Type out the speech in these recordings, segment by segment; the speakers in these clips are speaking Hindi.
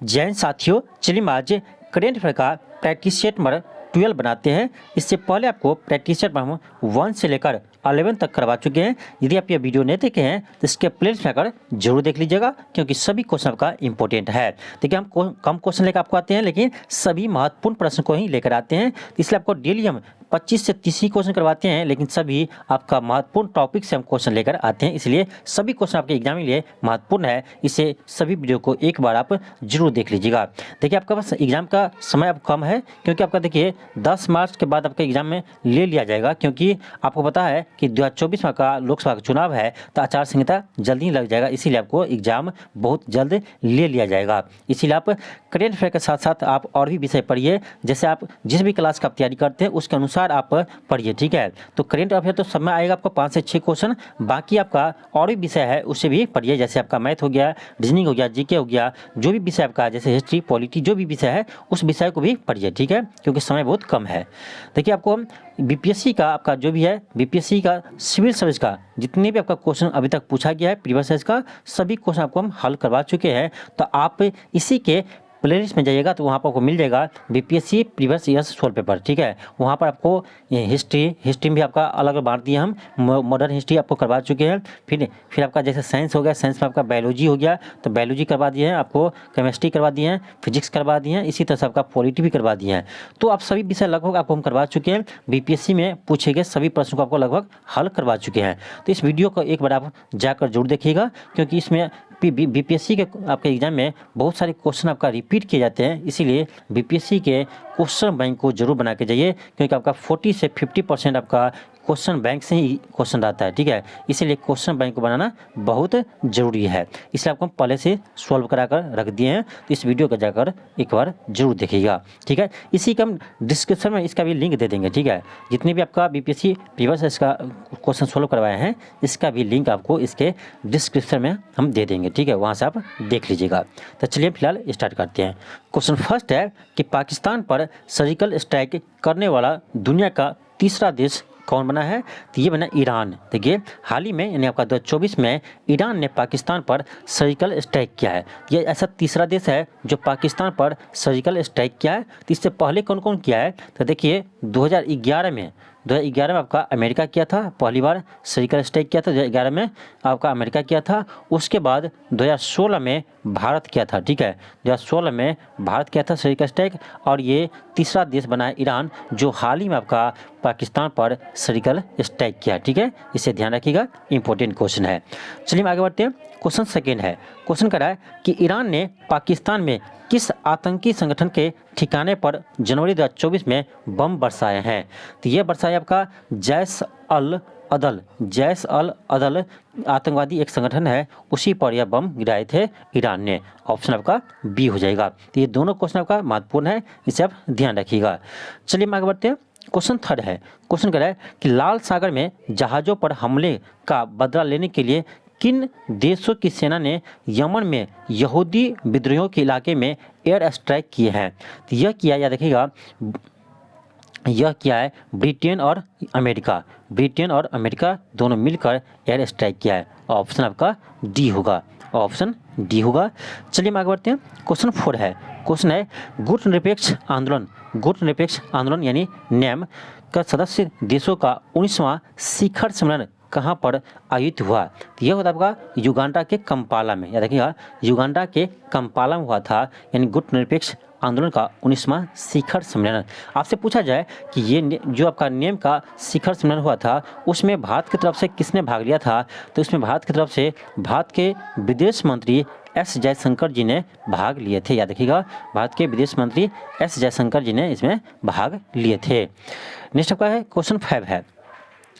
जय हिंद साथियों, चलिए आज करेंट अफेयर का प्रैक्टिस सेट नंबर 12 बनाते हैं। इससे पहले आपको प्रैक्टिस सेट हम 1 से लेकर 11 तक करवा चुके हैं। यदि आप ये वीडियो नहीं देखे हैं तो इसके प्लेलिस्ट में आकर जरूर देख लीजिएगा, क्योंकि सभी क्वेश्चन आपका इंपॉर्टेंट है। देखिए, हम कम क्वेश्चन लेकर आपको आते हैं, लेकिन सभी महत्वपूर्ण प्रश्न को ही लेकर आते हैं। इसलिए आपको डेली हम 25 से 30 ही क्वेश्चन करवाते हैं, लेकिन सभी आपका महत्वपूर्ण टॉपिक से हम क्वेश्चन लेकर आते हैं। इसलिए सभी क्वेश्चन आपके एग्जाम के लिए महत्वपूर्ण है। इसे सभी वीडियो को एक बार आप जरूर देख लीजिएगा। देखिए, आपका पास एग्जाम का समय अब कम है, क्योंकि आपका देखिए 10 मार्च के बाद आपका एग्जाम में ले लिया जाएगा, क्योंकि आपको पता है कि 2024 में का लोकसभा का चुनाव है, तो आचार संहिता जल्दी ही लग जाएगा। इसीलिए आपको एग्जाम बहुत जल्द ले लिया जाएगा। इसीलिए आप करेंट अफेयर के साथ साथ आप और भी विषय पढ़िए। जैसे आप जिस भी क्लास का आप तैयारी करते हैं उसके अनुसार आप पढ़िए, ठीक है। तो करेंट अफेयर तो सब में आएगा आपको 5 से 6 क्वेश्चन। बाकी आपका और भी विषय है उससे भी पढ़िए। जैसे आपका मैथ हो गया, रीजनिंग हो गया, जीके हो गया, जो भी विषय आपका जैसे हिस्ट्री, पॉलिटी, जो भी विषय है उस विषय को भी पढ़िए, ठीक है, क्योंकि समय बहुत कम है। देखिए, आपको बीपीएससी का आपका जो भी है, बीपीएससी का सिविल सर्विस का जितने भी आपका क्वेश्चन अभी तक पूछा गया है प्रीवियस सर्विस का, सभी क्वेश्चन आपको हम हल करवा चुके हैं। तो आप इसी के प्लेलिस्ट में जाइएगा तो वहाँ पर आपको मिल जाएगा BPSC previous years solve paper, ठीक है। वहाँ पर आपको हिस्ट्री में भी आपका अलग अलग बांट दिए हम। मॉडर्न हिस्ट्री आपको करवा चुके हैं। फिर आपका जैसे साइंस हो गया, साइंस में आपका बायोलॉजी हो गया तो बायोलॉजी करवा दिए हैं, आपको केमिस्ट्री करवा दिए हैं, फिजिक्स करवा दिए हैं, इसी तरह से आपका पॉलिटी भी करवा दिए हैं। तो आप सभी विषय लगभग आपको हम करवा चुके हैं। बीपीएससी में पूछे गए सभी प्रश्नों को आपको लगभग हल करवा चुके हैं। तो इस वीडियो को एक बार आप जाकर जरूर देखिएगा, क्योंकि इसमें बीपीएससी के आपके एग्जाम में बहुत सारे क्वेश्चन आपका रिपीट किए जाते हैं। इसीलिए बीपीएससी के क्वेश्चन बैंक को जरूर बना के जाइए, क्योंकि आपका 40 से 50% आपका क्वेश्चन बैंक से ही क्वेश्चन आता है, ठीक है। इसीलिए क्वेश्चन बैंक को बनाना बहुत ज़रूरी है। इसलिए आपको हम पहले से सॉल्व करा कर रख दिए हैं। तो इस वीडियो को जाकर एक बार जरूर देखिएगा, ठीक है। इसी का हम डिस्क्रिप्शन में इसका भी लिंक दे देंगे, ठीक है। जितने भी आपका बीपीएससी प्रीवियस इसका क्वेश्चन सॉल्व करवाए हैं, इसका भी लिंक आपको इसके डिस्क्रिप्शन में हम दे देंगे, ठीक है। वहाँ से आप देख लीजिएगा। तो चलिए फिलहाल स्टार्ट करते हैं। क्वेश्चन फर्स्ट है कि पाकिस्तान पर सर्जिकल स्ट्राइक करने वाला दुनिया का तीसरा देश कौन बना है? तो ये बना ईरान। देखिए, हाल ही में यानी आपका 2024 में ईरान ने पाकिस्तान पर सर्जिकल स्ट्राइक किया है। ये ऐसा तीसरा देश है जो पाकिस्तान पर सर्जिकल स्ट्राइक किया है। तो इससे पहले कौन कौन किया है? तो देखिए, 2011 में आपका अमेरिका किया था, पहली बार सर्जिकल स्ट्राइक किया था। 2011 में आपका अमेरिका किया था। उसके बाद 2016 में भारत किया था, ठीक है। 2016 में भारत किया था सर्जिकल स्ट्राइक, और ये तीसरा देश बना है ईरान, जो हाल ही में आपका पाकिस्तान पर सर्जिकल स्ट्राइक किया, ठीक है। इसे ध्यान रखिएगा, इंपॉर्टेंट क्वेश्चन है। चलिए आगे बढ़ते हैं। क्वेश्चन सेकेंड है, क्वेश्चन कर रहा है कि ईरान ने पाकिस्तान में किस आतंकी संगठन के ठिकाने पर जनवरी 2024 में बम बरसाए हैं? तो ये बरसाए आपका जैश अल अदल आतंकवादी एक संगठन है, उसी पर यह बम गिराए थे ईरान ने। ऑप्शन आपका बी हो जाएगा। तो ये दोनों क्वेश्चन आपका महत्वपूर्ण है, इसे आप ध्यान रखिएगा। चलिए आगे बढ़ते हैं। क्वेश्चन थर्ड है, क्वेश्चन कर रहा है कि लाल सागर में जहाज़ों पर हमले का बदला लेने के लिए किन देशों की सेना ने यमन में यहूदी विद्रोहियों के इलाके में एयर स्ट्राइक किए हैं? तो यह किया, याद रखिएगा, यह क्या है? ब्रिटेन और अमेरिका दोनों मिलकर एयर स्ट्राइक किया है। ऑप्शन आपका डी होगा, ऑप्शन डी होगा। चलिए आगे बढ़ते हैं। क्वेश्चन 4 है, क्वेश्चन है गुट निरपेक्ष आंदोलन यानी नेम का सदस्य देशों का 19वां शिखर सम्मेलन कहाँ पर आयोजित हुआ? तो यह होता है आपका युगांडा के कंपाला में। याद रखिएगा, युगांडा के कंपाला में हुआ था, यानी गुट निरपेक्ष आंदोलन का 19वां शिखर सम्मेलन। आपसे पूछा जाए कि ये जो आपका नेम का शिखर सम्मेलन हुआ था, उसमें भारत की तरफ से किसने भाग लिया था? तो इसमें भारत की तरफ से भारत के विदेश मंत्री एस जयशंकर जी ने भाग लिए थे। याद रखिएगा, भारत के विदेश मंत्री एस जयशंकर जी ने इसमें भाग लिए थे। नेक्स्ट आपका है क्वेश्चन 5 है,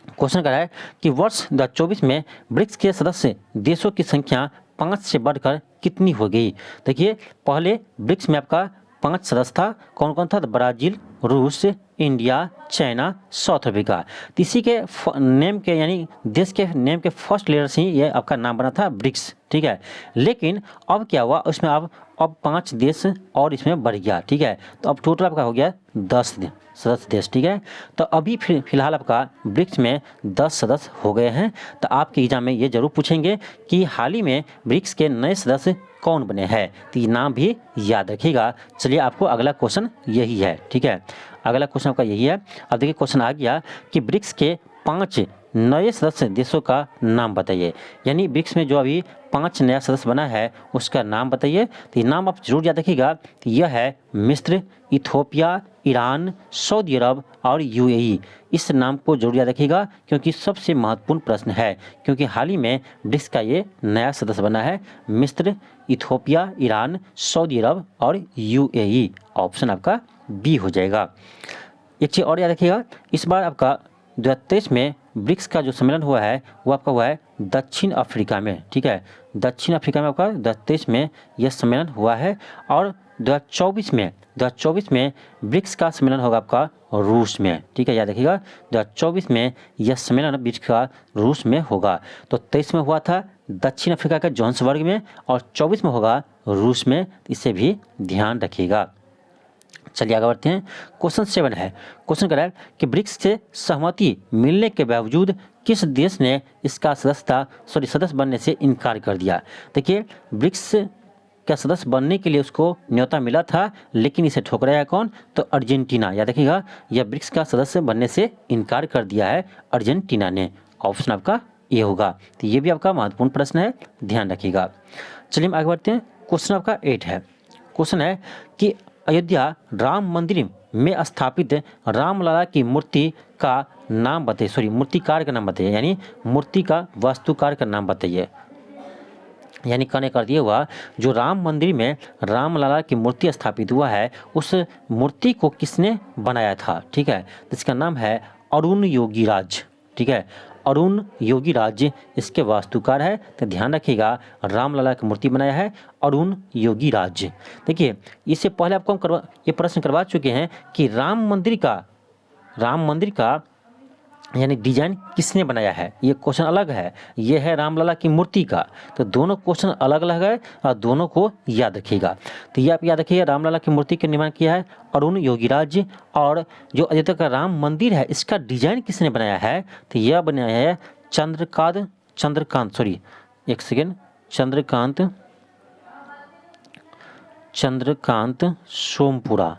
क्वेश्चन कर रहा है कि वर्ष 2024 में ब्रिक्स के सदस्य देशों की संख्या 5 से बढ़कर कितनी हो गई? देखिए, पहले ब्रिक्स में आपका 5 सदस्य था। कौन कौन था? तो ब्राज़ील, रूस, इंडिया, चाइना, साउथ अफ्रीका। तो इसी के नेम के यानी देश के नेम के फर्स्ट लेटर से ही ये आपका नाम बना था ब्रिक्स, ठीक है। लेकिन अब क्या हुआ, उसमें अब 5 देश और इसमें बढ़ गया, ठीक है। तो अब टोटल आपका हो गया 10 सदस्य देश, ठीक है। तो अभी फिलहाल आपका ब्रिक्स में 10 सदस्य हो गए हैं। तो आपके एग्जाम में ये जरूर पूछेंगे कि हाल ही में ब्रिक्स के नए सदस्य कौन बने हैं, तो ये नाम भी याद रखिएगा। चलिए आपको अगला क्वेश्चन यही है, ठीक है, अगला क्वेश्चन आपका यही है। अब देखिए क्वेश्चन आ गया कि ब्रिक्स के 5 नए सदस्य देशों का नाम बताइए। यानी ब्रिक्स में जो अभी 5 नया सदस्य बना है उसका नाम बताइए। तो ये नाम आप जरूर याद रखिएगा। तो यह है मिस्र, इथोपिया, ईरान, सऊदी अरब और यूएई। इस नाम को जरूर याद रखिएगा क्योंकि सबसे महत्वपूर्ण प्रश्न है, क्योंकि हाल ही में ब्रिक्स का ये नया सदस्य बना है, मिस्र, इथोपिया, ईरान, सऊदी अरब और यूएई। ऑप्शन आपका बी हो जाएगा। एक चीज़ और याद रखिएगा, इस बार आपका 2023 में ब्रिक्स का जो सम्मेलन हुआ है वो आपका हुआ है दक्षिण अफ्रीका में, ठीक है, दक्षिण अफ्रीका में आपका 2023 में यह सम्मेलन हुआ है। और 2024 में ब्रिक्स का सम्मेलन होगा आपका रूस में, ठीक है, याद रखिएगा 2024 में यह सम्मेलन ब्रिक्स का रूस में होगा। तो 23 में हुआ था दक्षिण अफ्रीका के जोहान्सबर्ग में और 24 में होगा रूस में, इसे भी ध्यान रखिएगा। चलिए आगे बढ़ते हैं। क्वेश्चन 7 है, क्वेश्चन कह रहा है कि ब्रिक्स से सहमति मिलने के बावजूद किस देश ने इसका सदस्य बनने से इनकार कर दिया। देखिए ब्रिक्स का सदस्य बनने के लिए उसको न्योता मिला था, लेकिन इसे ठुकराया कौन, तो अर्जेंटीना। याद रखिएगा यह ब्रिक्स का सदस्य बनने से इनकार कर दिया है अर्जेंटीना ने। ऑप्शन आपका ये होगा। तो ये भी आपका महत्वपूर्ण प्रश्न है, ध्यान रखिएगा। चलिए हम आगे बढ़ते हैं। क्वेश्चन आपका 8 है, क्वेश्चन है कि अयोध्या राम मंदिर में स्थापित रामलला की मूर्ति का नाम बताइए, मूर्तिकार का नाम बताइए, यानी मूर्ति का वास्तुकार का नाम बताइए। यानी कहने कर दिया हुआ जो राम मंदिर में रामलला की मूर्ति स्थापित हुआ है उस मूर्ति को किसने बनाया था, ठीक है, तो इसका नाम है अरुण योगीराज, ठीक है, अरुण योगीराज इसके वास्तुकार है। तो ध्यान रखिएगा रामलला की मूर्ति बनाया है अरुण योगीराज। देखिए इससे पहले आपको हम ये प्रश्न करवा चुके हैं कि राम मंदिर का यानी डिजाइन किसने बनाया है, ये क्वेश्चन अलग है, ये है रामलला की मूर्ति का। तो दोनों क्वेश्चन अलग अलग है और दोनों को याद रखिएगा। तो ये आप याद रखिएगा रामलला की मूर्ति का निर्माण किया है अरुण योगीराज, और जो अयोध्या का राम मंदिर है इसका डिजाइन किसने बनाया है, तो यह बनाया है चंद्रकांत सोमपुरा,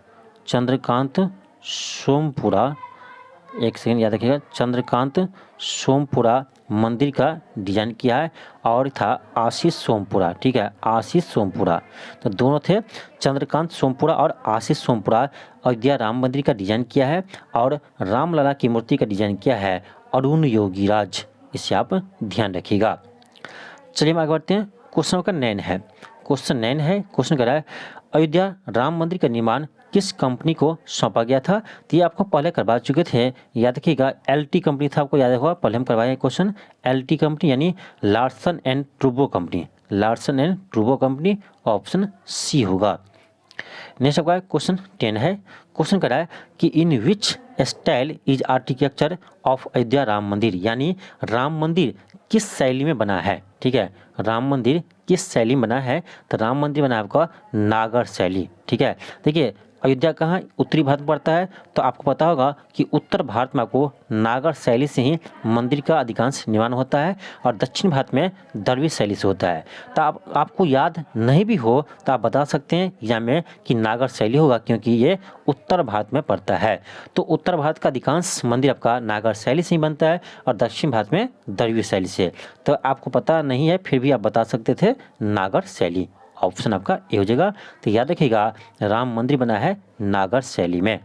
एक सेकेंड याद रखिएगा, चंद्रकांत सोमपुरा मंदिर का डिजाइन किया है, और था आशीष सोमपुरा, ठीक है, आशीष सोमपुरा। तो दोनों थे, चंद्रकांत सोमपुरा और आशीष सोमपुरा अयोध्या राम मंदिर का डिजाइन किया है, और रामलला की मूर्ति का डिजाइन किया है अरुण योगीराज। इसे आप ध्यान रखिएगा। चलिए हम आगे बढ़ते हैं। क्वेश्चन का 9 है, क्वेश्चन कह रहा है अयोध्या राम मंदिर का निर्माण किस कंपनी को सौंपा गया था। तो ये आपको पहले करवा चुके थे, याद रखिएगा एलटी कंपनी था, आपको याद होगा पहले हम करवाए क्वेश्चन। एलटी कंपनी यानी Larsen and Toubro company, option C होगा। नेक्स्ट आपका क्वेश्चन 10 है, क्वेश्चन कह रहा है कि in which style is architecture of Ayodhya Ram Mandir, यानी राम मंदिर किस शैली में बना है, ठीक है, राम मंदिर किस शैली में बना है। तो राम मंदिर बना है आपका नागर शैली, ठीक है। देखिए अयोध्या कहाँ उत्तरी भारत में पड़ता है, तो आपको पता होगा कि उत्तर भारत में आपको नागर शैली से ही मंदिर का अधिकांश निर्माण होता है, और दक्षिण भारत में द्रविड़ शैली से होता है। तो आपको याद नहीं भी हो तो आप बता सकते हैं एग्जाम में कि नागर शैली होगा, क्योंकि ये उत्तर भारत में पड़ता है। तो उत्तर भारत का अधिकांश मंदिर आपका नागर शैली से ही बनता है, और दक्षिण भारत में द्रविड़ शैली से। तो आपको पता नहीं है फिर भी आप बता सकते थे नागर शैली। ऑप्शन आपका ए हो जाएगा। तो याद रखिएगा राम मंदिर बना है नागर शैली में।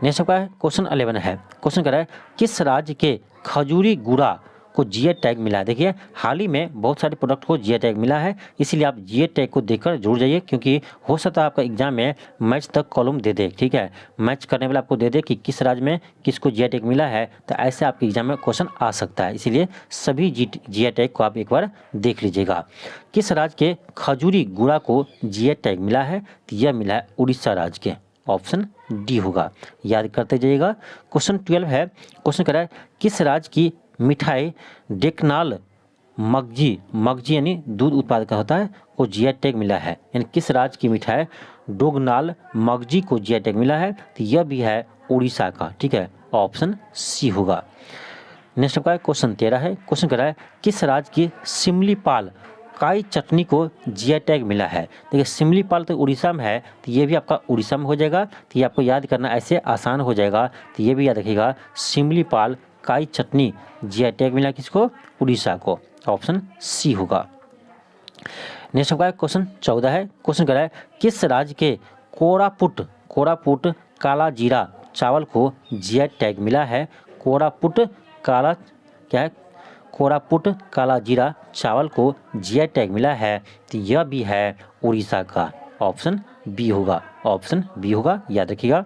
नेक्स्ट आपका क्वेश्चन 11 है, क्वेश्चन कर रहा है किस राज्य के खजूरी गुड़ा को जीआई टैग मिला है। देखिए हाल ही में बहुत सारे प्रोडक्ट को जीआई टैग मिला है, इसीलिए आप जीआई टैग को देखकर जरूर जाइए, क्योंकि हो सकता है आपका एग्जाम में मैच तक कॉलम दे दे, ठीक है, मैच करने वाला आपको दे दे कि किस राज्य में किसको जीआई टैग मिला है। तो ऐसे आपके एग्जाम में क्वेश्चन आ सकता है, इसीलिए सभी जीआई टैग को आप एक बार देख लीजिएगा। किस राज्य के खजूरी गुड़ा को जीआई टैग मिला है, तो यह मिला है उड़ीसा राज्य के। ऑप्शन डी होगा, याद करते जाइएगा। क्वेश्चन 12 है, क्वेश्चन कर रहा है किस राज्य की मिठाई डेकनाल मगजी यानी दूध उत्पादक का होता है को जीआई टैग मिला है, यानी किस राज्य की मिठाई डोगनाल मगजी को जीआई टैग मिला है। तो यह भी है उड़ीसा का, ठीक है, ऑप्शन सी होगा। नेक्स्ट आपका क्वेश्चन 13 है, क्वेश्चन कर रहा है किस राज्य की सिमलीपाल काई चटनी को जीआई टैग मिला है। देखिए सिमलीपाल तो उड़ीसा में है, तो ये भी आपका उड़ीसा में हो जाएगा। तो ये आपको याद करना ऐसे आसान हो जाएगा, तो ये भी याद रखिएगा, सिमलीपाल काई चटनी जीआई टैग मिला किसको? उड़ीसा को। ऑप्शन सी होगा। नेक्स्ट आपका क्वेश्चन 14 है। क्वेश्चन कह रहा है किस राज्य के कोरापुट काला जीरा चावल को जीआई टैग मिला है? कोरापुट काला जीरा चावल को जीआई टैग मिला है, तो यह भी है उड़ीसा का। ऑप्शन बी होगा। ऑप्शन बी होगा, याद रखिएगा।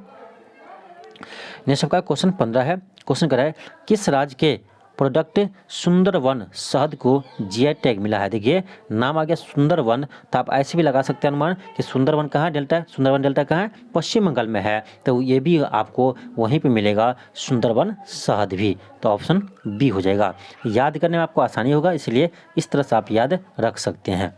नेक्स्ट आपका क्वेश्चन 15 है। क्वेश्चन कर रहा है किस राज्य के प्रोडक्ट सुंदरवन शहद को जीआई टैग मिला है? देखिए नाम आ गया सुंदरवन, तो आप ऐसे भी लगा सकते हैं अनुमान कि सुंदरवन कहाँ डेल्टा, सुंदरवन डेल्टा कहाँ है? पश्चिम बंगाल में है, तो ये भी आपको वहीं पे मिलेगा सुंदरवन शहद भी। तो ऑप्शन बी हो जाएगा। याद करने में आपको आसानी होगा, इसलिए इस तरह से आप याद रख सकते हैं।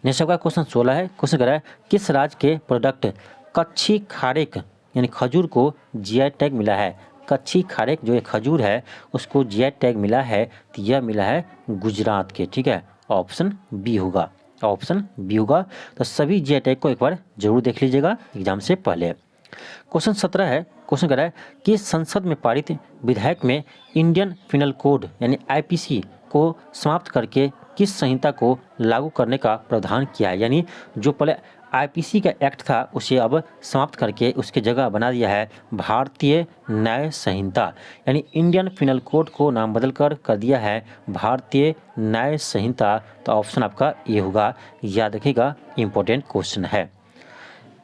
नेक्स्ट आपका क्वेश्चन 16 है। क्वेश्चन कर रहा है किस राज्य के प्रोडक्ट कच्छी खारेक यानी खजूर को जीआई टैग मिला है? कच्छी खारेक जो एक खजूर है उसको जीआई टैग मिला है, तो यह मिला है गुजरात के। ठीक है, ऑप्शन बी होगा। ऑप्शन बी होगा। तो सभी जीआई टैग को एक बार जरूर देख लीजिएगा एग्जाम से पहले। क्वेश्चन 17 है। क्वेश्चन कर रहा है कि संसद में पारित विधेयक में इंडियन पिनल कोड यानी आईपीसी को समाप्त करके किस संहिता को लागू करने का प्रावधान किया है? यानी जो पहले आईपीसी का एक्ट था उसे अब समाप्त करके उसके जगह बना दिया है भारतीय न्याय संहिता, यानी इंडियन पिनल कोड को नाम बदल कर दिया है भारतीय न्याय संहिता। तो ऑप्शन आपका ये होगा, याद रखिएगा, इंपॉर्टेंट क्वेश्चन है।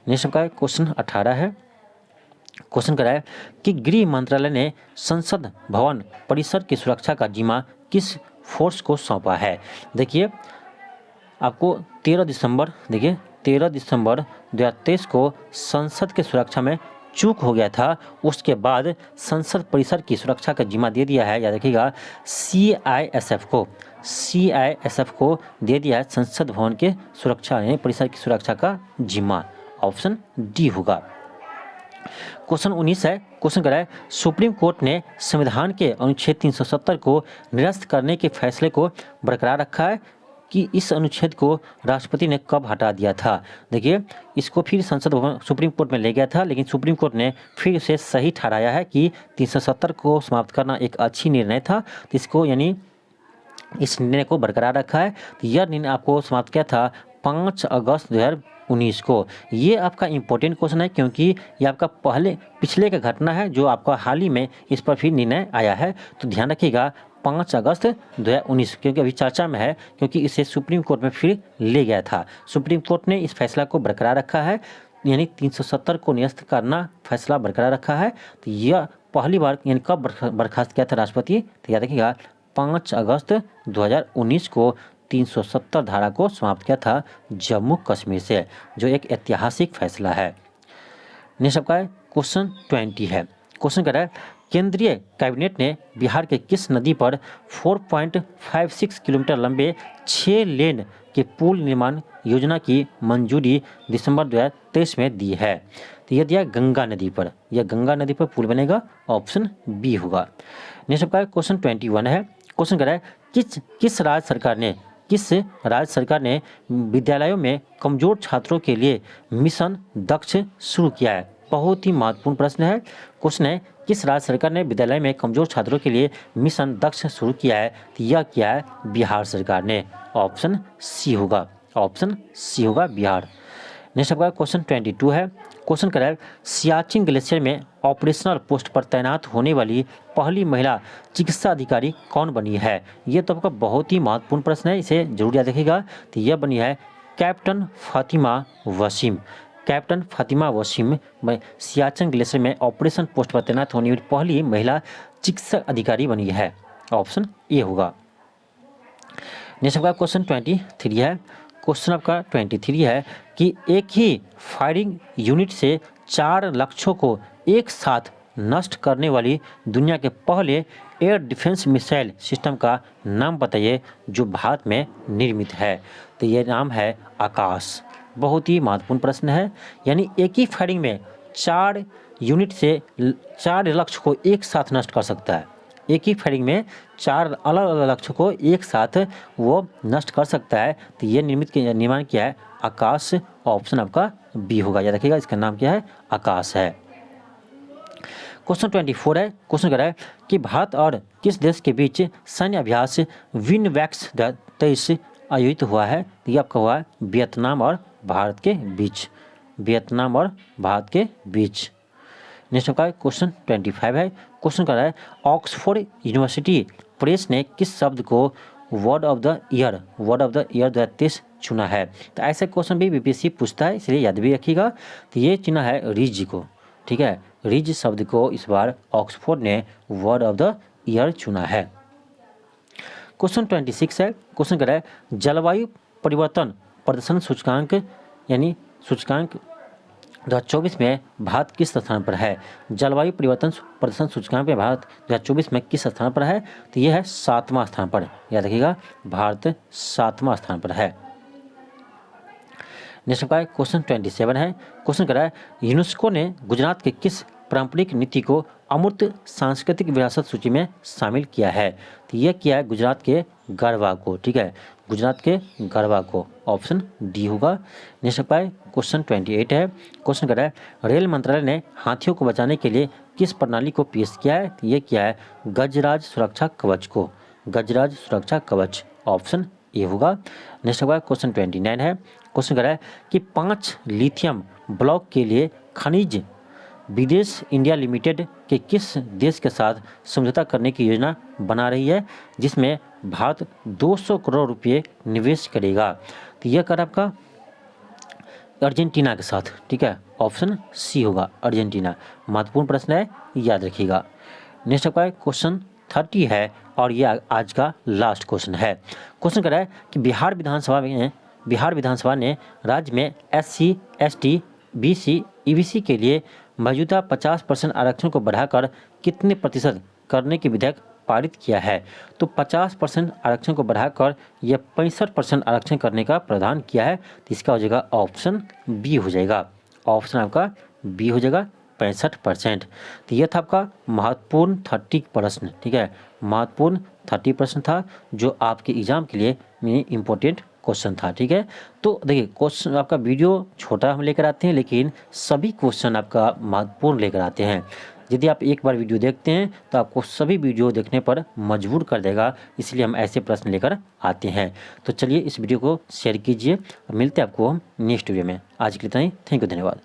नेक्स्ट आपका क्वेश्चन 18 है। क्वेश्चन कर रहा है कि गृह मंत्रालय ने संसद भवन परिसर की सुरक्षा का जिम्मा किस फोर्स को सौंपा है? देखिए आपको 13 दिसंबर 2023 को संसद के सुरक्षा में चूक हो गया था, उसके बाद संसद परिसर की सुरक्षा का जिम्मा दे दिया है, याद रखिएगा, सीआईएसएफ को दे दिया है संसद भवन के सुरक्षा यानी परिसर की सुरक्षा का जिम्मा। ऑप्शन डी होगा। क्वेश्चन 19 है। क्वेश्चन कर रहा है सुप्रीम कोर्ट ने संविधान के अनुच्छेद 370 को निरस्त करने के फैसले को बरकरार रखा है कि इस अनुच्छेद को राष्ट्रपति ने कब हटा दिया था? देखिए इसको फिर संसद भवन सुप्रीम कोर्ट में ले गया था, लेकिन सुप्रीम कोर्ट ने फिर उसे सही ठहराया है कि 370 को समाप्त करना एक अच्छी निर्णय था, तो इसको यानी इस निर्णय को बरकरार रखा है। तो यह निर्णय आपको समाप्त किया था 5 अगस्त 2019 को। ये आपका इम्पोर्टेंट क्वेश्चन है क्योंकि ये आपका पिछले का घटना है जो आपका हाल ही में इस पर फिर निर्णय आया है। तो ध्यान रखिएगा 5 अगस्त 2019, क्योंकि अभी चर्चा में है, क्योंकि इसे सुप्रीम कोर्ट में फिर ले गया था। सुप्रीम कोर्ट ने इस फैसला को बरकरार रखा है, यानी 370 को निरस्त करना फैसला बरकरार रखा है। तो यह पहली बार यानी कब बर्खास्त किया था राष्ट्रपति? तो याद रखिएगा 5 अगस्त 2019 को 370 धारा को समाप्त किया था जम्मू कश्मीर से, जो एक ऐतिहासिक फैसला है। नेक्स्ट आपका क्वेश्चन 20 है। क्वेश्चन कर रहा है केंद्रीय कैबिनेट ने बिहार के किस नदी पर 4.56 किलोमीटर लंबे 6 लेन के पुल निर्माण योजना की मंजूरी दिसंबर 2023 में दी है? तो यह दिया गंगा नदी पर, यह गंगा नदी पर पुल बनेगा। ऑप्शन बी होगा। नेक्स्ट आपका क्वेश्चन 21 है। क्वेश्चन कर रहा है किस राज्य सरकार ने विद्यालयों में कमजोर छात्रों के लिए मिशन दक्ष शुरू किया है? बहुत ही महत्वपूर्ण प्रश्न है। क्वेश्चन है किस राज्य सरकार ने विद्यालय में कमजोर छात्रों के लिए मिशन दक्ष शुरू किया है? तो यह किया है बिहार सरकार ने। ऑप्शन सी होगा। ऑप्शन सी होगा, बिहार। नेक्स्ट आपका क्वेश्चन 22 है। क्वेश्चन कर रहा है सियाचिन ग्लेशियर में ऑपरेशनल पोस्ट पर तैनात होने वाली पहली महिला चिकित्सा अधिकारी कौन बनी है? ये तो आपका बहुत ही महत्वपूर्ण प्रश्न है, इसे जरूर याद रखिएगा। तो यह बनी है captain Fatima Wasim. Captain Fatima Wasim Siachen glacier में ऑपरेशन पोस्ट पर तैनात होने वाली पहली महिला चिकित्सा अधिकारी बनी है। ऑप्शन ए होगा। नेक्स्ट आपका क्वेश्चन 23 है। क्वेश्चन आपका 23 है कि एक ही फायरिंग यूनिट से 4 लक्ष्यों को एक साथ नष्ट करने वाली दुनिया के पहले एयर डिफेंस मिसाइल सिस्टम का नाम बताइए जो भारत में निर्मित है? तो ये नाम है आकाश। बहुत ही महत्वपूर्ण प्रश्न है, यानी एक ही फायरिंग में 4 यूनिट से 4 लक्ष्य को एक साथ नष्ट कर सकता है। एक ही फायरिंग में 4 अलग अलग लक्ष्यों को एक साथ वो नष्ट कर सकता है। तो ये निर्माण किया है आकाश। ऑप्शन आपका बी होगा, याद रखिएगा इसका नाम क्या है, आकाश है। क्वेश्चन 24 है, क्वेश्चन कह रहा है कि भारत और किस देश के बीच सैन्य अभ्यास विनवैक्स 23 आयोजित हुआ है। तो ये आपका हुआ है वियतनाम और भारत के बीच, वियतनाम और भारत के बीच। नेक्स्ट आपका क्वेश्चन 25 है, क्वेश्चन कर रहा है ऑक्सफोर्ड यूनिवर्सिटी प्रेस ने किस शब्द को वर्ड ऑफ द ईयर 2023 चुना है। तो ऐसे क्वेश्चन भी बीपीएससी पूछता है, इसलिए याद भी रखिएगा। तो ये चुना है रिज को, ठीक है, रिज शब्द को इस बार ऑक्सफोर्ड ने वर्ड ऑफ द ईयर चुना है। क्वेश्चन 26 है, क्वेश्चन कर रहा है जलवायु परिवर्तन प्रदर्शन सूचकांक यानी सूचकांक 2024 में भारत किस स्थान पर है। जलवायु परिवर्तन प्रदर्शन सूचकांक में भारत 2024 में किस स्थान पर है। तो यह है 7वां स्थान पर, याद रखिएगा भारत 7वां स्थान पर है। नेक्स्ट का क्वेश्चन 27 है, क्वेश्चन कर रहा है यूनेस्को ने गुजरात के किस पारंपरिक नीति को अमूर्त सांस्कृतिक विरासत सूची में शामिल किया है। तो यह किया है गुजरात के गरबा को, ठीक है, गुजरात के गरबा को। ऑप्शन डी होगा। नेक्स्ट पाए क्वेश्चन 28 है, क्वेश्चन कर रहा है रेल मंत्रालय ने हाथियों को बचाने के लिए किस प्रणाली को पेश किया है। तो ये किया है गजराज सुरक्षा कवच को, गजराज सुरक्षा कवच। ऑप्शन ए होगा। नेक्स्ट होगा क्वेश्चन 29 है, क्वेश्चन कर रहा है कि 5 लिथियम ब्लॉक के लिए खनिज विदेश इंडिया लिमिटेड के किस देश के साथ समझौता करने की योजना बना रही है, जिसमें भारत 200 करोड़ रुपये निवेश करेगा। तो यह कर आपका अर्जेंटीना के साथ, ठीक है, ऑप्शन सी होगा अर्जेंटीना। महत्वपूर्ण प्रश्न है, याद रखिएगा। नेक्स्ट आपका क्वेश्चन 30 है और यह आज का लास्ट क्वेश्चन है। क्वेश्चन कर रहा है कि बिहार विधानसभा ने राज्य में SC, ST, BC, EBC के लिए मौजूदा 50% आरक्षण को बढ़ाकर कितने प्रतिशत करने की विधेयक पारित किया है। तो 50% आरक्षण को बढ़ाकर यह 65% आरक्षण करने का प्रावधान किया है। तो इसका हो जाएगा ऑप्शन बी हो जाएगा, ऑप्शन आपका बी हो जाएगा 65%। तो यह था आपका महत्वपूर्ण 30 प्रश्न, ठीक है, महत्वपूर्ण 30 प्रश्न था जो आपके एग्जाम के लिए इम्पोर्टेंट क्वेश्चन था, ठीक है। तो देखिए क्वेश्चन आपका वीडियो छोटा हम लेकर आते हैं, लेकिन सभी क्वेश्चन आपका महत्वपूर्ण लेकर आते हैं। यदि आप एक बार वीडियो देखते हैं तो आपको सभी वीडियो देखने पर मजबूर कर देगा, इसलिए हम ऐसे प्रश्न लेकर आते हैं। तो चलिए इस वीडियो को शेयर कीजिए, मिलते हैं आपको हम नेक्स्ट वीडियो में। आज के लिए इतना ही, थैंक यू, धन्यवाद।